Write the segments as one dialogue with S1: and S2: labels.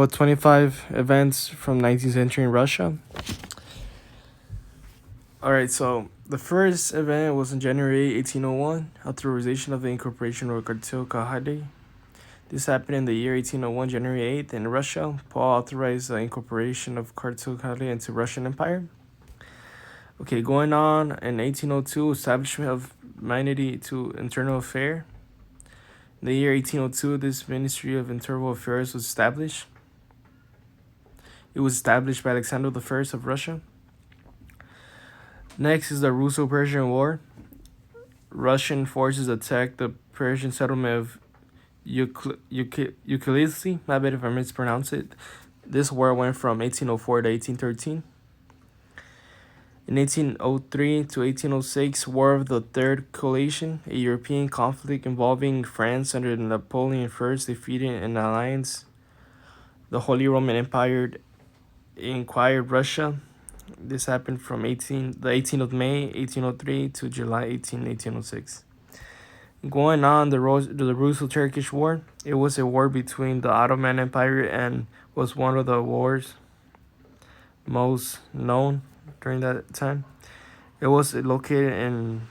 S1: What 25 events from 19th century in Russia? All right, so the first event was in January 1801, authorization of the incorporation of Cartel Kahade. This happened in the year 1801, January 8th, in Russia. Paul authorized the incorporation of Cartel Kahade into Russian Empire. Okay, going on in 1802, establishment of Humanity to Internal Affair. In the year 1802, this Ministry of Internal Affairs was established. It was established by Alexander I of Russia. Next is the Russo-Persian War. Russian forces attacked the Persian settlement of Ukhilisi. My bad if I mispronounce it. This war went from 1804 to 1813. In 1803 to 1806, War of the Third Coalition, a European conflict involving France under Napoleon I defeated an alliance. The Holy Roman Empire inquired Russia. This happened from the 18th of May, 1803 to July 1806. Going on, the Russo-Turkish War. It was a war between the Ottoman Empire and was one of the wars most known during that time. It was located in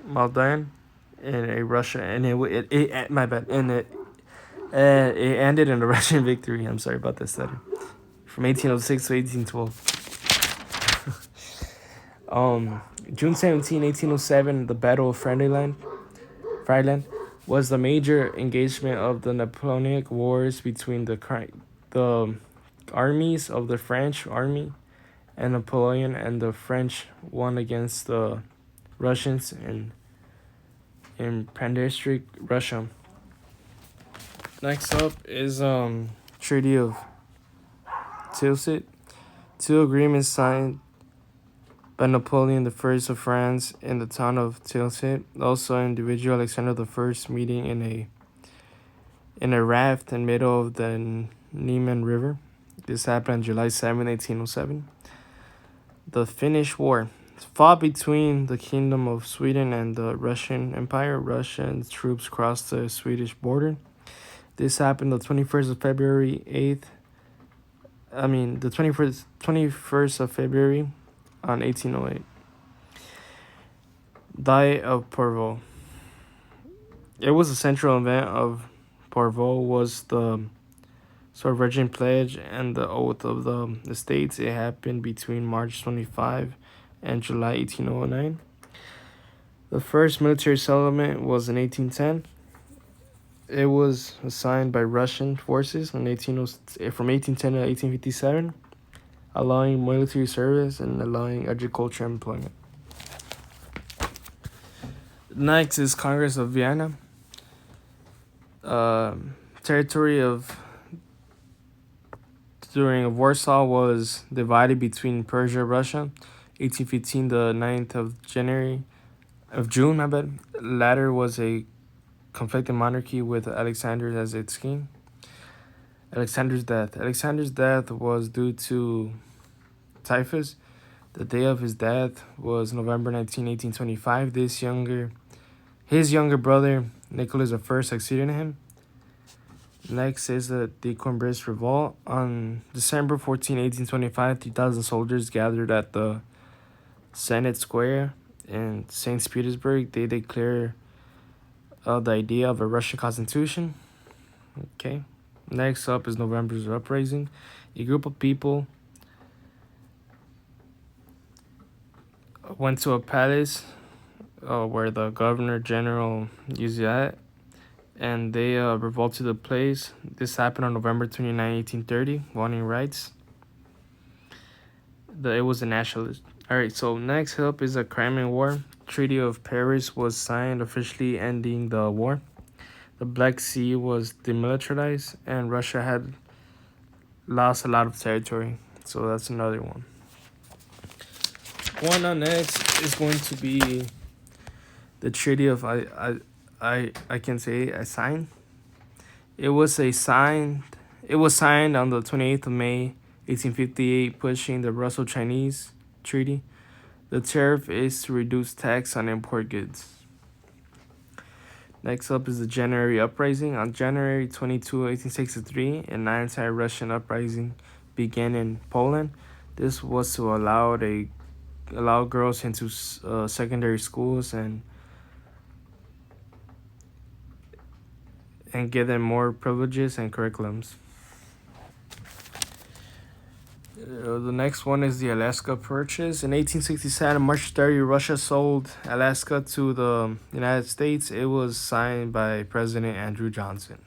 S1: Maldan in Russia, and it my bad, and it ended in a Russian victory. I'm sorry about that stutter. From 1806 to 1812. June 17, 1807, the Battle of Friedland was the major engagement of the Napoleonic Wars between the armies of the French army and Napoleon, and the French won against the Russians in Pandestrik, Russia. Next up is Treaty of Tilsit. Two agreements signed by Napoleon I of France in the town of Tilsit. Also, individual Alexander I meeting in a raft in the middle of the Niemen River. This happened on July 7, 1807. The Finnish War fought between the Kingdom of Sweden and the Russian Empire. Russian troops crossed the Swedish border. This happened the 21st of February 21st of February on 1808. Diet of Porvoo. It was a central event of Porvoo was the Sovereign Pledge and the Oath of the Estates. It happened between March 25 and July 1809. The first military settlement was in 1810. It was assigned by Russian forces from 1810 to 1857, allowing military service and allowing agriculture employment. Next is Congress of Vienna. Territory of during Warsaw was divided between Persia and Russia. 1815, the 9th of June, my bad. Latter was a conflicting monarchy with Alexander as its king. Alexander's death was due to typhus. The day of his death was November 19, 1825. His younger brother, Nicholas I, succeeded him. Next is the Decembrist Revolt. On December 14, 1825, 3,000 soldiers gathered at the Senate Square in St. Petersburg. They declared the idea of a Russian constitution. Okay. Next up is November's Uprising. A group of people went to a palace where the Governor General used that, and they revolted the place. This happened on November 29, 1830, wanting rights. It was a nationalist. All right, so next up is the Crimean War. Treaty of Paris was signed, officially ending the war. The Black Sea was demilitarized, and Russia had lost a lot of territory. So that's another one. Going on next is going to be the Treaty of I can say I signed. It was signed on the 28th of May, 1858, pushing the Russo-Chinese Treaty. The tariff is to reduce tax on import goods. Next up is the January Uprising. On January 22, 1863, an anti-Russian uprising began in Poland. This was to allow girls into secondary schools and give them more privileges and curriculums. The next one is the Alaska Purchase. In 1867, March 30, Russia sold Alaska to the United States. It was signed by President Andrew Johnson.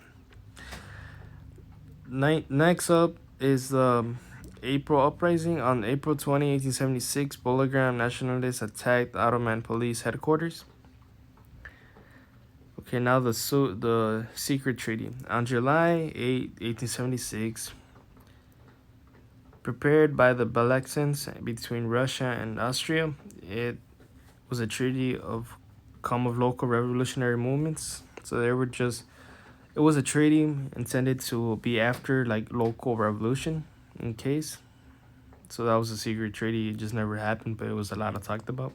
S1: Next up is the April Uprising. On April 20, 1876, Bologram nationalists attacked Ottoman police headquarters. Okay, now the secret treaty. On July 8, 1876, prepared by the Balaksans between Russia and Austria, it was a treaty of local revolutionary movements. So it was a treaty intended to be after like local revolution in case. So that was a secret treaty. It just never happened, but it was a lot of talked about.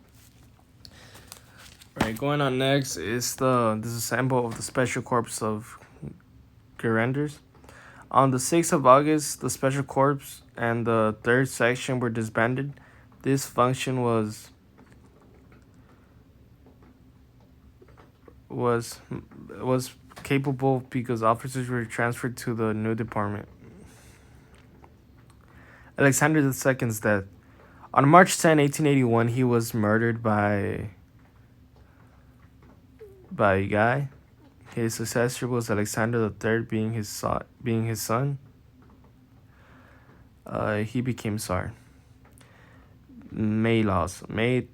S1: Right, going on next is the disassemble of the Special Corps of Gerenders. On the 6th of August, the Special Corps and the 3rd Section were disbanded. This function was capable because officers were transferred to the new department. Alexander II's death. On March 10, 1881, he was murdered by a guy. His successor was Alexander III, being his son. He became Tsar. May laws. The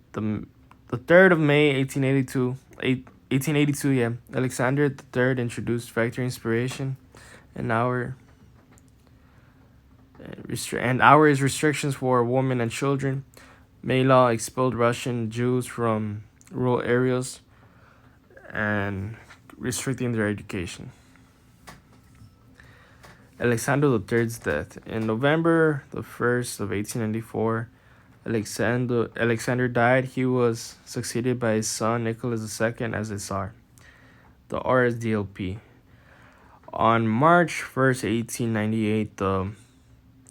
S1: 3rd of May, 1882. Yeah, Alexander III introduced factory inspiration, and hours restrictions for women and children. May law expelled Russian Jews from rural areas and restricting their education. Alexander III's death. In November the 1st of 1894, Alexander died. He was succeeded by his son Nicholas II as a Tsar. The RSDLP. On March 1st, 1898, the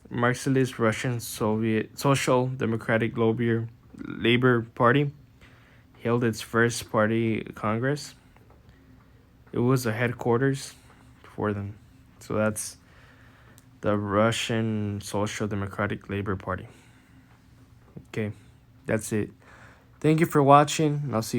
S1: Marxist Russian Social Democratic Labor Party held its first party congress. It was a headquarters for them. So that's the Russian Social Democratic Labor Party. Okay, that's it. Thank you for watching, and I'll see you.